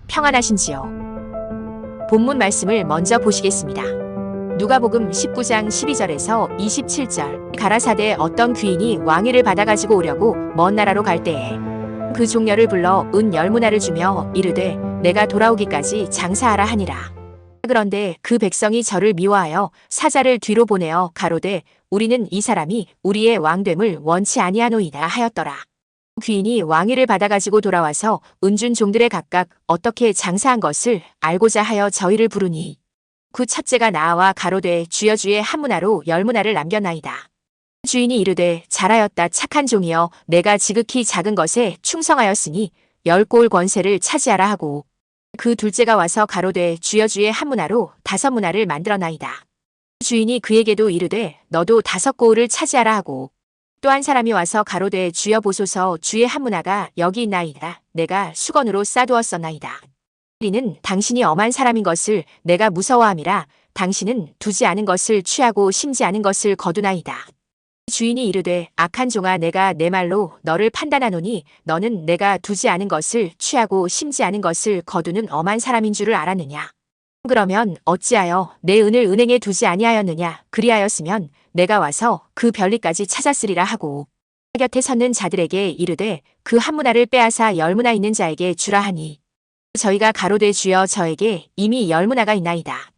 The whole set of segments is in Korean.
평안하신지요? 본문 말씀을 먼저 보시겠습니다. 누가복음 19장 12절에서 27절. 가라사대 어떤 귀인이 왕위를 받아가지고 오려고 먼 나라로 갈 때에 그 종려를 불러 은 10문화를 주며 이르되 내가 돌아오기까지 장사하라 하니라. 그런데 그 백성이 저를 미워하여 사자를 뒤로 보내어 가로되 우리는 이 사람이 우리의 왕됨을 원치 아니하노이다 하였더라. 귀인이 왕위를 받아가지고 돌아와서 은준 종들의 각각 어떻게 장사한 것을 알고자 하여 저희를 부르니 그 첫째가 나와 가로되 주여 주의 한 문화로 10문화를 남겨나이다. 주인이 이르되 잘하였다 착한 종이여 내가 지극히 작은 것에 충성하였으니 10고을 권세를 차지하라 하고 그 둘째가 와서 가로되 주여 주의 한 문화로 5문화를 만들어나이다. 주인이 그에게도 이르되 너도 5고을을 차지하라 하고 또 한 사람이 와서 가로되 주여 보소서 주의 한 문화가 여기 있나이다. 내가 수건으로 싸두었었나이다. 이는 당신이 엄한 사람인 것을 내가 무서워함이라 당신은 두지 않은 것을 취하고 심지 않은 것을 거두나이다. 주인이 이르되 악한 종아 내가 내 말로 너를 판단하노니 너는 내가 두지 않은 것을 취하고 심지 않은 것을 거두는 엄한 사람인 줄을 알았느냐. 그러면 어찌하여 내 은을 은행에 두지 아니하였느냐. 그리하였으면 내가 와서 그 별리까지 찾았으리라 하고 곁에 섰는 자들에게 이르되 그 한 문화를 빼앗아 10문화 있는 자에게 주라 하니 저희가 가로되 주여 저에게 이미 10문화가 있나이다.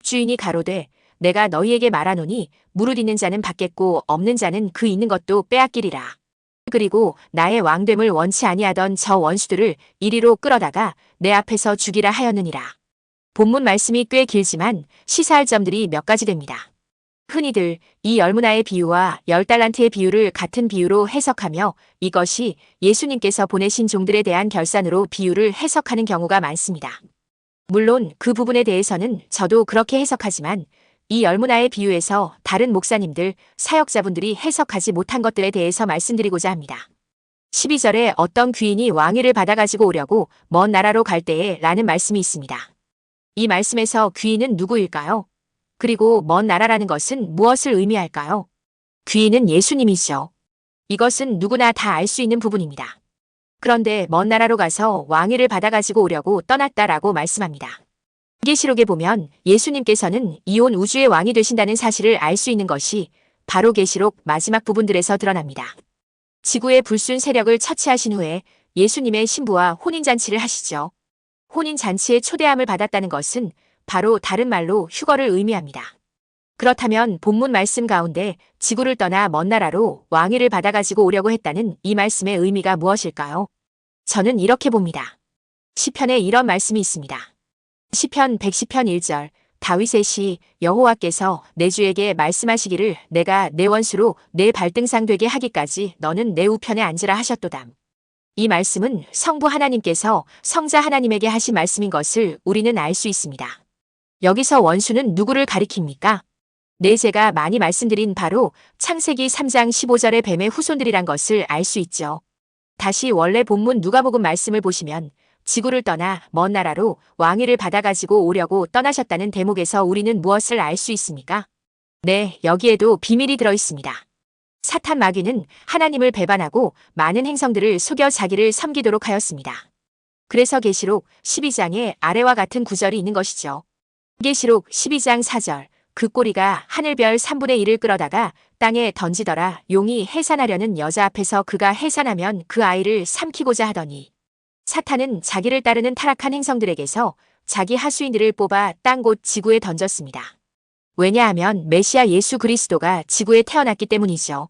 주인이 가로되 내가 너희에게 말하노니 무릇 있는 자는 받겠고 없는 자는 그 있는 것도 빼앗기리라. 그리고 나의 왕됨을 원치 아니하던 저 원수들을 이리로 끌어다가 내 앞에서 죽이라 하였느니라. 본문 말씀이 꽤 길지만 시사할 점들이 몇 가지 됩니다. 흔히들 이 10문화의 비유와 10달란트의 비유를 같은 비유로 해석하며 이것이 예수님께서 보내신 종들에 대한 결산으로 비유를 해석하는 경우가 많습니다. 물론 그 부분에 대해서는 저도 그렇게 해석하지만 이 10문화의 비유에서 다른 목사님들, 사역자분들이 해석하지 못한 것들에 대해서 말씀드리고자 합니다. 12절에 어떤 귀인이 왕위를 받아가지고 오려고 먼 나라로 갈 때에 라는 말씀이 있습니다. 이 말씀에서 귀인은 누구일까요? 그리고 먼 나라라는 것은 무엇을 의미할까요? 귀인은 예수님이죠. 이것은 누구나 다 알 수 있는 부분입니다. 그런데 먼 나라로 가서 왕위를 받아가지고 오려고 떠났다라고 말씀합니다. 계시록에 보면 예수님께서는 이온 우주의 왕이 되신다는 사실을 알 수 있는 것이 바로 계시록 마지막 부분들에서 드러납니다. 지구의 불순 세력을 처치하신 후에 예수님의 신부와 혼인잔치를 하시죠. 혼인잔치의 초대함을 받았다는 것은 바로 다른 말로 휴거를 의미합니다. 그렇다면 본문 말씀 가운데 지구를 떠나 먼 나라로 왕위를 받아가지고 오려고 했다는 이 말씀의 의미가 무엇일까요? 저는 이렇게 봅니다. 시편에 이런 말씀이 있습니다. 시편 110편 1절 다윗의 시 여호와께서 내 주에게 말씀하시기를 내가 내 원수로 내 발등상 되게 하기까지 너는 내 우편에 앉으라 하셨도다. 이 말씀은 성부 하나님께서 성자 하나님에게 하신 말씀인 것을 우리는 알 수 있습니다. 여기서 원수는 누구를 가리킵니까? 제가 많이 말씀드린 바로 창세기 3장 15절의 뱀의 후손들이란 것을 알 수 있죠. 다시 원래 본문 누가복음 말씀을 보시면 지구를 떠나 먼 나라로 왕위를 받아가지고 오려고 떠나셨다는 대목에서 우리는 무엇을 알 수 있습니까? 네, 여기에도 비밀이 들어 있습니다. 사탄 마귀는 하나님을 배반하고 많은 행성들을 속여 자기를 섬기도록 하였습니다. 그래서 계시록 12장에 아래와 같은 구절이 있는 것이죠. 계시록 12장 4절 그 꼬리가 하늘별 3분의 1을 끌어다가 땅에 던지더라. 용이 해산하려는 여자 앞에서 그가 해산하면 그 아이를 삼키고자 하더니 사탄은 자기를 따르는 타락한 행성들에게서 자기 하수인들을 뽑아 땅 곧 지구에 던졌습니다. 왜냐하면 메시아 예수 그리스도가 지구에 태어났기 때문이죠.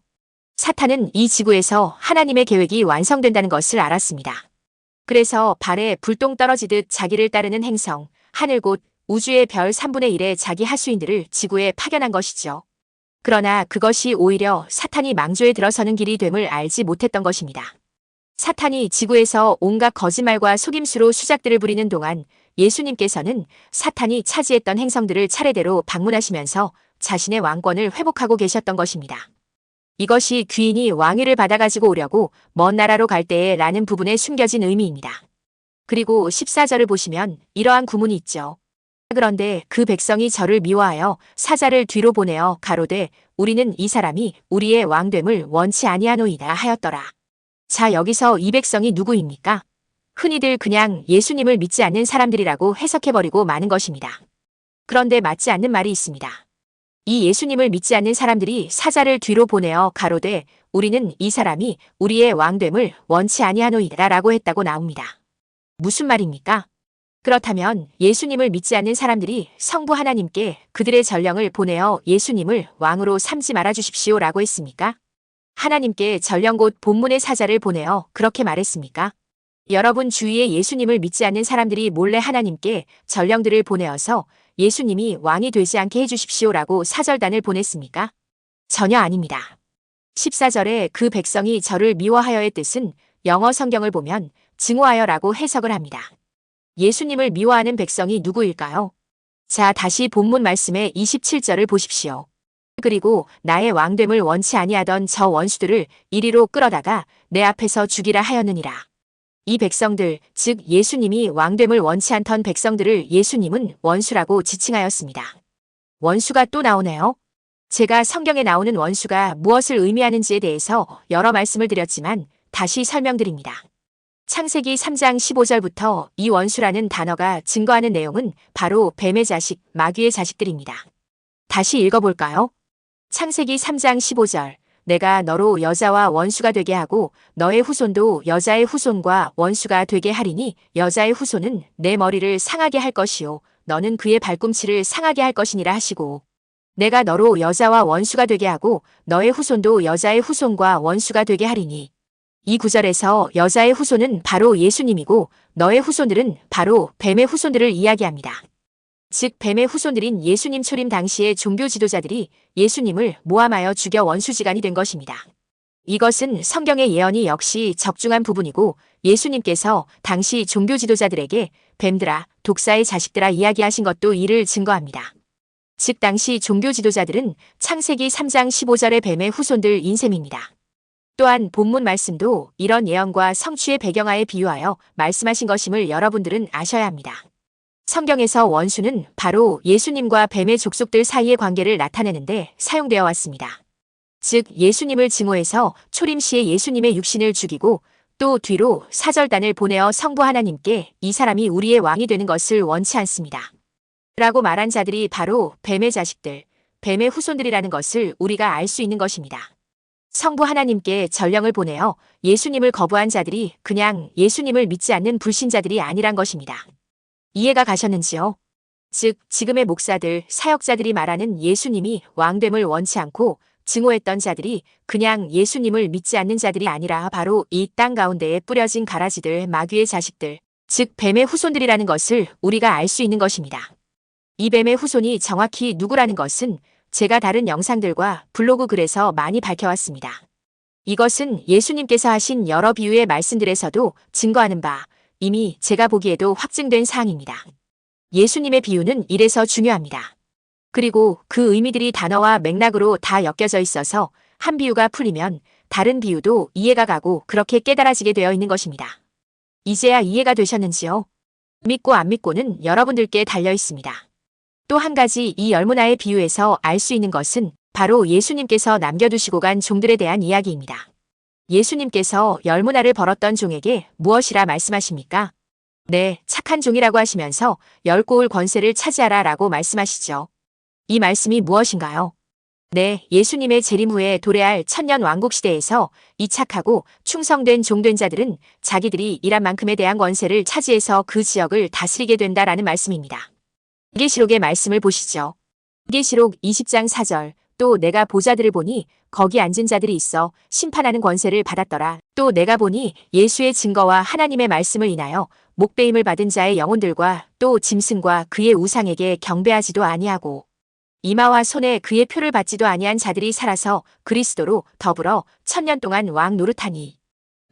사탄은 이 지구에서 하나님의 계획이 완성된다는 것을 알았습니다. 그래서 발에 불똥 떨어지듯 자기를 따르는 행성, 하늘 곧 우주의 별 3분의 1의 자기 하수인들을 지구에 파견한 것이죠. 그러나 그것이 오히려 사탄이 망조에 들어서는 길이 됨을 알지 못했던 것입니다. 사탄이 지구에서 온갖 거짓말과 속임수로 수작들을 부리는 동안 예수님께서는 사탄이 차지했던 행성들을 차례대로 방문하시면서 자신의 왕권을 회복하고 계셨던 것입니다. 이것이 귀인이 왕위를 받아가지고 오려고 먼 나라로 갈 때에 라는 부분에 숨겨진 의미입니다. 그리고 14절을 보시면 이러한 구문이 있죠. 그런데 그 백성이 저를 미워하여 사자를 뒤로 보내어 가로되 우리는 이 사람이 우리의 왕됨을 원치 아니하노이다 하였더라. 자, 여기서 이 백성이 누구입니까? 흔히들 그냥 예수님을 믿지 않는 사람들이라고 해석해버리고 마는 것입니다. 그런데 맞지 않는 말이 있습니다. 이 예수님을 믿지 않는 사람들이 사자를 뒤로 보내어 가로되 우리는 이 사람이 우리의 왕됨을 원치 아니하노이다 라고 했다고 나옵니다. 무슨 말입니까? 그렇다면 예수님을 믿지 않는 사람들이 성부 하나님께 그들의 전령을 보내어 예수님을 왕으로 삼지 말아 주십시오 라고 했습니까? 하나님께 전령 곧 본문의 사자를 보내어 그렇게 말했습니까? 여러분 주위에 예수님을 믿지 않는 사람들이 몰래 하나님께 전령들을 보내어서 예수님이 왕이 되지 않게 해주십시오 라고 사절단을 보냈습니까? 전혀 아닙니다. 14절에 그 백성이 저를 미워하여의 뜻은 영어 성경을 보면 증오하여라고 해석을 합니다. 예수님을 미워하는 백성이 누구일까요? 자, 다시 본문 말씀의 27절을 보십시오. 그리고 나의 왕됨을 원치 아니하던 저 원수들을 이리로 끌어다가 내 앞에서 죽이라 하였느니라. 이 백성들, 즉 예수님이 왕됨을 원치 않던 백성들을 예수님은 원수라고 지칭하였습니다. 원수가 또 나오네요. 제가 성경에 나오는 원수가 무엇을 의미하는지에 대해서 여러 말씀을 드렸지만 다시 설명드립니다. 창세기 3장 15절부터 이 원수라는 단어가 증거하는 내용은 바로 뱀의 자식, 마귀의 자식들입니다. 다시 읽어볼까요? 창세기 3장 15절. 내가 너로 여자와 원수가 되게 하고 너의 후손도 여자의 후손과 원수가 되게 하리니 여자의 후손은 내 머리를 상하게 할 것이요 너는 그의 발꿈치를 상하게 할 것이니라 하시고 내가 너로 여자와 원수가 되게 하고 너의 후손도 여자의 후손과 원수가 되게 하리니 이 구절에서 여자의 후손은 바로 예수님이고 너의 후손들은 바로 뱀의 후손들을 이야기합니다. 즉 뱀의 후손들인 예수님 초림 당시의 종교 지도자들이 예수님을 모함하여 죽여 원수지간이 된 것입니다. 이것은 성경의 예언이 역시 적중한 부분이고 예수님께서 당시 종교 지도자들에게 뱀들아, 독사의 자식들아 이야기하신 것도 이를 증거합니다. 즉 당시 종교 지도자들은 창세기 3장 15절의 뱀의 후손들인 셈입니다. 또한 본문 말씀도 이런 예언과 성취의 배경하에 비유하여 말씀하신 것임을 여러분들은 아셔야 합니다. 성경에서 원수는 바로 예수님과 뱀의 족속들 사이의 관계를 나타내는데 사용되어 왔습니다. 즉 예수님을 증오해서 초림 시에 예수님의 육신을 죽이고 또 뒤로 사절단을 보내어 성부 하나님께 이 사람이 우리의 왕이 되는 것을 원치 않습니다. 라고 말한 자들이 바로 뱀의 자식들, 뱀의 후손들이라는 것을 우리가 알 수 있는 것입니다. 성부 하나님께 전령을 보내어 예수님을 거부한 자들이 그냥 예수님을 믿지 않는 불신자들이 아니란 것입니다. 이해가 가셨는지요? 즉 지금의 목사들, 사역자들이 말하는 예수님이 왕됨을 원치 않고 증오했던 자들이 그냥 예수님을 믿지 않는 자들이 아니라 바로 이 땅 가운데에 뿌려진 가라지들, 마귀의 자식들, 즉 뱀의 후손들이라는 것을 우리가 알 수 있는 것입니다. 이 뱀의 후손이 정확히 누구라는 것은 제가 다른 영상들과 블로그 글에서 많이 밝혀왔습니다. 이것은 예수님께서 하신 여러 비유의 말씀들에서도 증거하는 바 이미 제가 보기에도 확증된 사항입니다. 예수님의 비유는 이래서 중요합니다. 그리고 그 의미들이 단어와 맥락으로 다 엮여져 있어서 한 비유가 풀리면 다른 비유도 이해가 가고 그렇게 깨달아지게 되어 있는 것입니다. 이제야 이해가 되셨는지요? 믿고 안 믿고는 여러분들께 달려 있습니다. 또 한 가지 이 열문화의 비유에서 알 수 있는 것은 바로 예수님께서 남겨두시고 간 종들에 대한 이야기입니다. 예수님께서 열문화를 벌었던 종에게 무엇이라 말씀하십니까? 네, 착한 종이라고 하시면서 열 고을 권세를 차지하라 라고 말씀하시죠. 이 말씀이 무엇인가요? 네, 예수님의 재림 후에 도래할 천년 왕국 시대에서 이 착하고 충성된 종된 자들은 자기들이 일한 만큼에 대한 권세를 차지해서 그 지역을 다스리게 된다라는 말씀입니다. 계시록의 말씀을 보시죠. 계시록 20장 4절. 또 내가 보좌들을 보니 거기 앉은 자들이 있어 심판하는 권세를 받았더라. 또 내가 보니 예수의 증거와 하나님의 말씀을 인하여 목배임을 받은 자의 영혼들과 또 짐승과 그의 우상에게 경배하지도 아니하고 이마와 손에 그의 표를 받지도 아니한 자들이 살아서 그리스도로 더불어 천년 동안 왕 노릇하니.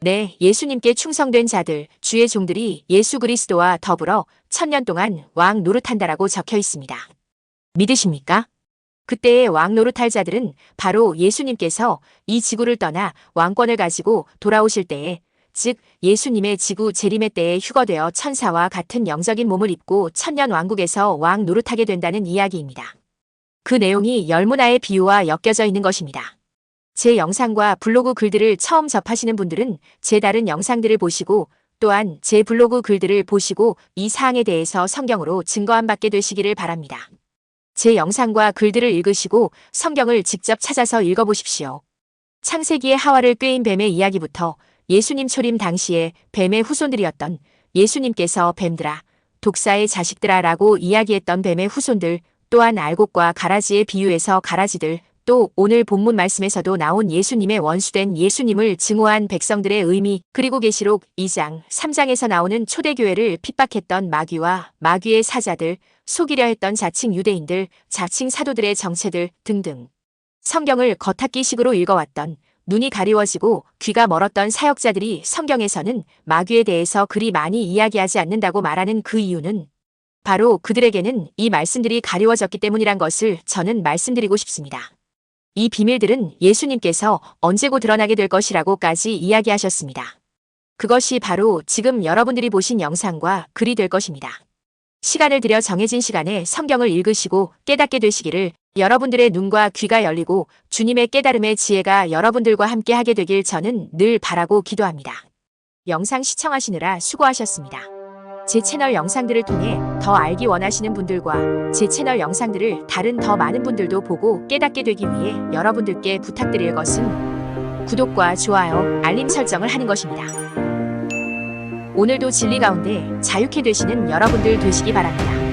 네, 예수님께 충성된 자들, 주의 종들이 예수 그리스도와 더불어 천년 동안 왕 노릇한다라고 적혀 있습니다. 믿으십니까? 그때의 왕 노릇할 자들은 바로 예수님께서 이 지구를 떠나 왕권을 가지고 돌아오실 때에, 즉 예수님의 지구 재림의 때에 휴거되어 천사와 같은 영적인 몸을 입고 천년 왕국에서 왕 노릇하게 된다는 이야기입니다. 그 내용이 열문화의 비유와 엮여져 있는 것입니다. 제 영상과 블로그 글들을 처음 접하시는 분들은 제 다른 영상들을 보시고 또한 제 블로그 글들을 보시고 이 사항에 대해서 성경으로 증거함 받게 되시기를 바랍니다. 제 영상과 글들을 읽으시고 성경을 직접 찾아서 읽어보십시오. 창세기의 하와를 꾀인 뱀의 이야기부터 예수님 초림 당시에 뱀의 후손들이었던 예수님께서 뱀들아, 독사의 자식들아 라고 이야기했던 뱀의 후손들, 또한 알곡과 가라지의 비유에서 가라지들, 또 오늘 본문 말씀에서도 나온 예수님의 원수된 예수님을 증오한 백성들의 의미, 그리고 계시록 2장, 3장에서 나오는 초대교회를 핍박했던 마귀와 마귀의 사자들, 속이려 했던 자칭 유대인들, 자칭 사도들의 정체들 등등. 성경을 겉핥기식으로 읽어왔던, 눈이 가리워지고 귀가 멀었던 사역자들이 성경에서는 마귀에 대해서 그리 많이 이야기하지 않는다고 말하는 그 이유는 바로 그들에게는 이 말씀들이 가리워졌기 때문이란 것을 저는 말씀드리고 싶습니다. 이 비밀들은 예수님께서 언제고 드러나게 될 것이라고까지 이야기하셨습니다. 그것이 바로 지금 여러분들이 보신 영상과 글이 될 것입니다. 시간을 들여 정해진 시간에 성경을 읽으시고 깨닫게 되시기를, 여러분들의 눈과 귀가 열리고 주님의 깨달음의 지혜가 여러분들과 함께 하게 되길 저는 늘 바라고 기도합니다. 영상 시청하시느라 수고하셨습니다. 제 채널 영상들을 통해 더 알기 원하시는 분들과 제 채널 영상들을 다른 더 많은 분들도 보고 깨닫게 되기 위해 여러분들께 부탁드릴 것은 구독과 좋아요, 알림 설정을 하는 것입니다. 오늘도 진리 가운데 자유케 되시는 여러분들 되시기 바랍니다.